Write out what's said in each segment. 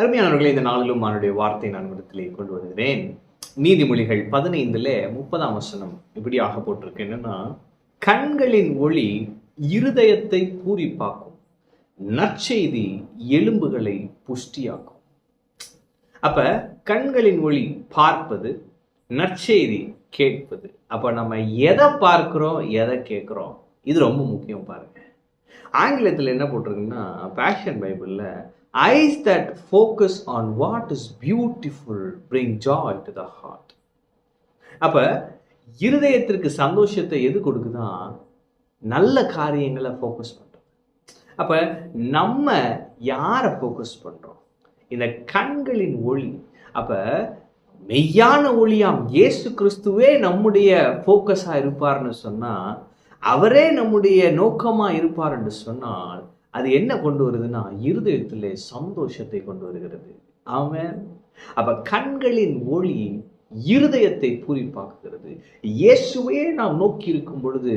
அருமையானவர்களே, இந்த நாளிலும் அவனுடைய வார்த்தை நான் இடத்திலே கொண்டு வருகிறேன். நீதிமொழிகள் 15:30 வசனம் இப்படியாக போட்டிருக்கு. என்னன்னா, கண்களின் ஒளி இருதயத்தை பூரிப்பாக்கும், நற்செய்தி எலும்புகளை புஷ்டியாக்கும். அப்ப கண்களின் ஒளி பார்ப்பது, நற்செய்தி கேட்பது. அப்ப நம்ம எதை பார்க்கிறோம், எதை கேட்கிறோம், இது ரொம்ப முக்கியம். பாருங்க, ஆங்கிலத்தில் என்ன போட்டிருக்குன்னா, பேஷன் பைபிள்ல eyes that focus on what is beautiful bring joy to the heart. அப்ப இருதயத்திற்கு சந்தோஷத்தை எது கொடுக்குதா? நல்ல காரியங்களை ஃபோக்கஸ் பண்றது. அப்ப நம்ம யாரை ஃபோக்கஸ் பண்றோம்? இந்த கண்களின் ஒளி. அப்ப மெய்யான ஒளியாம் இயேசு கிறிஸ்துவே நம்முடைய ஃபோக்கஸா இருப்பார்னு சொன்னா, அவரே நம்முடைய நோக்கமா இருப்பார் என்று சொன்னால், அது என்ன கொண்டு வருதுன்னா, இருதயத்திலே சந்தோஷத்தை கொண்டு வருகிறது. ஆமென். அப்ப கண்களின் ஒளி இருதயத்தை பூரிப்பாக்குகிறது. இயேசுவே நாம் நோக்கி இருக்கும் பொழுது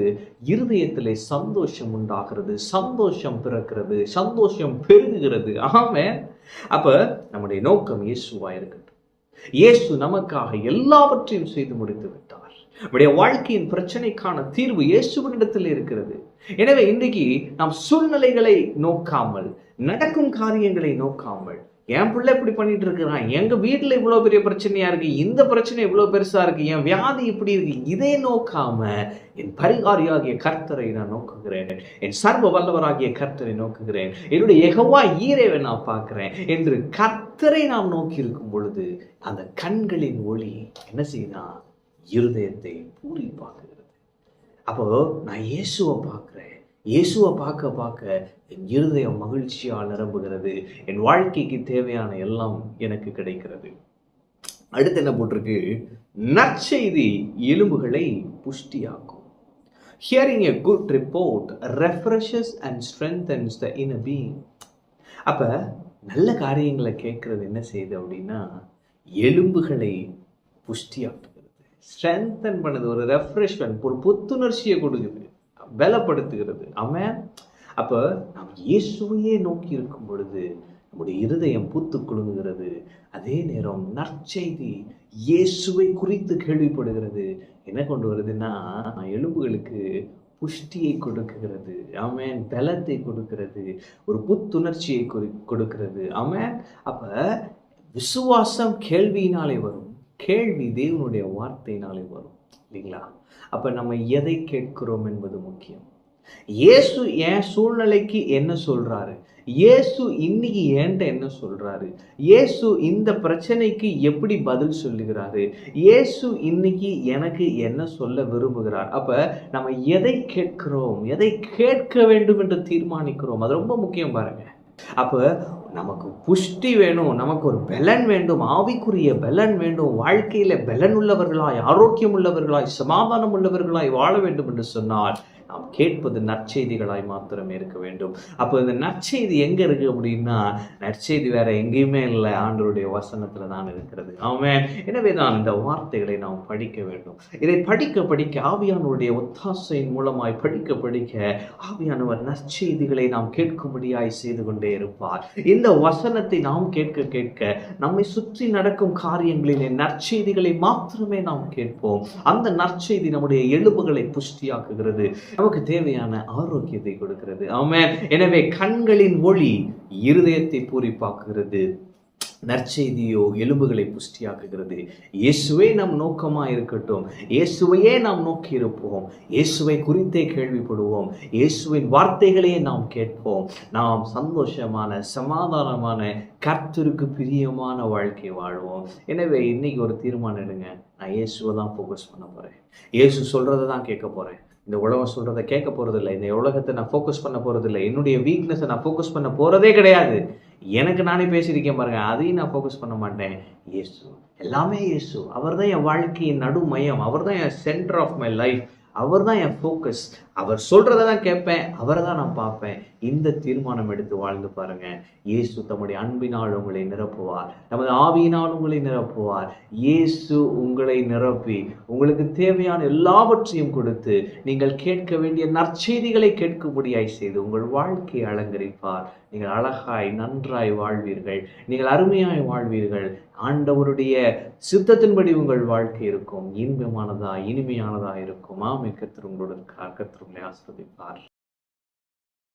இருதயத்திலே சந்தோஷம் உண்டாகிறது, சந்தோஷம் பிறக்கிறது, சந்தோஷம் பெருகுகிறது. ஆமென். அப்ப நம்முடைய நோக்கம் இயேசுவா இருக்கட்டும். இயேசு நமக்காக எல்லாவற்றையும் செய்து முடித்து விட்டார். நம்முடைய வாழ்க்கையின் பிரச்சனைக்கான தீர்வு இயேசுவினிடத்தில் இருக்கிறது. எனவே இன்றைக்கு நாம் சூழ்நிலைகளை நோக்காமல், நடக்கும் காரியங்களை நோக்காமல், என் பிள்ளை இப்படி பண்ணிட்டு இருக்கிறான், எங்க வீட்டுல இவ்வளவு பெரிய பிரச்சனையா இருக்கு, இந்த பிரச்சனை இவ்வளவு பெருசா இருக்கு, என் வியாதி இப்படி இருக்கு, இதை நோக்காம என் பரிகாரியாகிய கர்த்தரை நான் நோக்குகிறேன், என் சர்வ வல்லவராகிய கர்த்தரை நோக்குகிறேன், என்னுடைய யெகோவா ஈரேவை நான் பார்க்கிறேன் என்று கர்த்தரை நாம் நோக்கி இருக்கும் பொழுது அந்த கண்களின் ஒளி என்ன செய்யுதா? இருதயத்தை பூரிப்பாக்குகிறது. அப்போ நான் இயேசுவை பார்க்கிறேன், இயேசுவை பார்க்க பார்க்க என் இருதயம் மகிழ்ச்சியால் நிரம்புகிறது, என் வாழ்க்கைக்கு தேவையான எல்லாம் எனக்கு கிடைக்கிறது. அடுத்து என்ன போட்டிருக்கு? நற்செய்தி எலும்புகளை புஷ்டியாக்கும். Hearing a good report refreshes and strengthens the inner being. அப்ப நல்ல காரியங்களை கேட்கறது என்ன செய்யுது அப்படின்னா, எலும்புகளை புஷ்டியாக்குகிறது, ஸ்ட்ரென்தன் பண்ணுது, ஒரு ரெஃப்ரெஷ்மெண்ட், ஒரு புத்துணர்ச்சியை கொடுக்குது, பலப்படுத்துகிறது. ஆமென். அப்ப நாம் இயேசுவையே நோக்கி இருக்கும் பொழுது நம்முடைய இருதயம் பூத்து குலுங்குகிறது. அதே நேரம் நற்செய்தி இயேசுவை குறித்து கேள்விப்படுகிறது. என்ன கொண்டு வருதுன்னா, எலும்புகளுக்கு புஷ்டியை கொடுக்கிறது. ஆமென். பலத்தை கொடுக்கிறது, ஒரு புத்துணர்ச்சியை கொடுக்கிறது. ஆமென். அப்ப விசுவாசம் கேள்வியினாலே வரும், கேள்வி தேவனுடைய வார்த்தையினாலே வரும், இல்லைங்களா? அப்ப நம்ம எதை கேட்கிறோம் என்பது முக்கியம். இயேசு என் சூழ்நிலைக்கு என்ன சொல்றாரு, இயேசு இன்னைக்கு என்கிட்ட என்ன சொல்றாரு, இயேசு இந்த பிரச்சனைக்கு எப்படி பதில் சொல்லுகிறாரு, இயேசு இன்னைக்கு எனக்கு என்ன சொல்ல விரும்புகிறார். அப்ப நம்ம எதை கேட்கிறோம், எதை கேட்க வேண்டும் என்று தீர்மானிக்கிறோம், அது ரொம்ப முக்கியம். பாருங்க, அப்ப நமக்கு புஷ்டி வேணும், நமக்கு ஒரு பலன் வேண்டும், ஆவிக்குரிய பலன் வேண்டும், வாழ்க்கையில பலன் உள்ளவர்களாய், ஆரோக்கியம் உள்ளவர்களாய், சமாதானம் உள்ளவர்களாய் வாழ வேண்டும் என்று சொன்னால் நாம் கேட்பது நற்செய்திகளாய் மாத்திரமே இருக்க வேண்டும். அப்போ இந்த நற்செய்தி எங்க இருக்கு அப்படின்னா, நற்செய்தி வேற எங்கேயுமே இல்லை, ஆண்டவருடைய வசனத்துல தான் இருக்கிறது. ஆமென். எனவே தான் இந்த வார்த்தைகளை நாம் படிக்க வேண்டும். இதை படிக்க படிக்க, ஆவியானவருடைய ஒத்தாசையின் மூலமாய் படிக்க படிக்க, ஆவியானவர் நற்செய்திகளை நாம் கேட்கும்படியாய் செய்து கொண்டே இருப்பார். இந்த வசனத்தை நாம் கேட்க கேட்க நம்மை சுற்றி நடக்கும் காரியங்களிலே நற்செய்திகளை மாத்திரமே நாம் கேட்போம். அந்த நற்செய்தி நம்முடைய எலும்புகளை புஷ்டியாக்குகிறது, நமக்கு தேவையான ஆரோக்கியத்தை கொடுக்கிறது. ஆமென். எனவே கண்களின் ஒளி இருதயத்தை பூரிப்பாக்குகிறது, நற்செய்தியோ எலும்புகளை புஷ்டியாக்குகிறது. இயேசுவே நம் நோக்கமா இருக்கட்டும், இயேசுவையே நாம் நோக்கி இருப்போம், இயேசுவை குறித்தே கேள்விப்படுவோம், இயேசுவின் வார்த்தைகளையே நாம் கேட்போம். நாம் சந்தோஷமான, சமாதானமான, கர்த்தருக்கு பிரியமான வாழ்க்கை வாழ்வோம். எனவே இன்னைக்கு ஒரு தீர்மானம் எடுங்க, நான் இயேசுவை தான் ஃபோக்கஸ் பண்ண போறேன், இயேசு சொல்றதை தான் கேட்க போறேன், இந்த உலகம் சொல்றதை கேட்க போறதில்லை, இந்த உலகத்தை நான் ஃபோக்கஸ் பண்ண போறதில்லை, என்னுடைய வீக்னஸை நான் ஃபோக்கஸ் பண்ண போறதே கிடையாது. எனக்கு நானே பேசியிருக்கேன் பாருங்க, அதையும் நான் ஃபோக்கஸ் பண்ண மாட்டேன். இயேசு, எல்லாமே இயேசு, அவர் தான் என் வாழ்க்கையின் நடுமையம், அவர் தான் என் சென்டர் ஆஃப் மை லைஃப், அவர் தான் என் ஃபோக்கஸ். அவர் சொல்றதான் கேட்பேன், அவரை தான் நான் பார்ப்பேன். இந்த தீர்மானம் எடுத்து வாழ்ந்து பாருங்க. இயேசு தம்முடைய அன்பினால் உங்களை நிரப்புவார், நமது ஆவியினால் உங்களை நிரப்புவார். இயேசு உங்களை நிரப்பி உங்களுக்கு தேவையான எல்லாவற்றையும் கொடுத்து நீங்கள் கேட்க வேண்டிய நற்செய்திகளை கேட்கும்படியாய் செய்து உங்கள் வாழ்க்கையை அலங்கரிப்பார். நீங்கள் அழகாய் நன்றாய் வாழ்வீர்கள், நீங்கள் அருமையாய் வாழ்வீர்கள். ஆண்டவருடைய சித்தத்தின்படி உங்கள் வாழ்க்கை இருக்கும், இன்பமானதா இனிமையானதா இருக்கும். கர்த்தர் உங்களோடு இருக்கார். கர்த்தர் உங்களை ஆசீர்வதிப்பார்.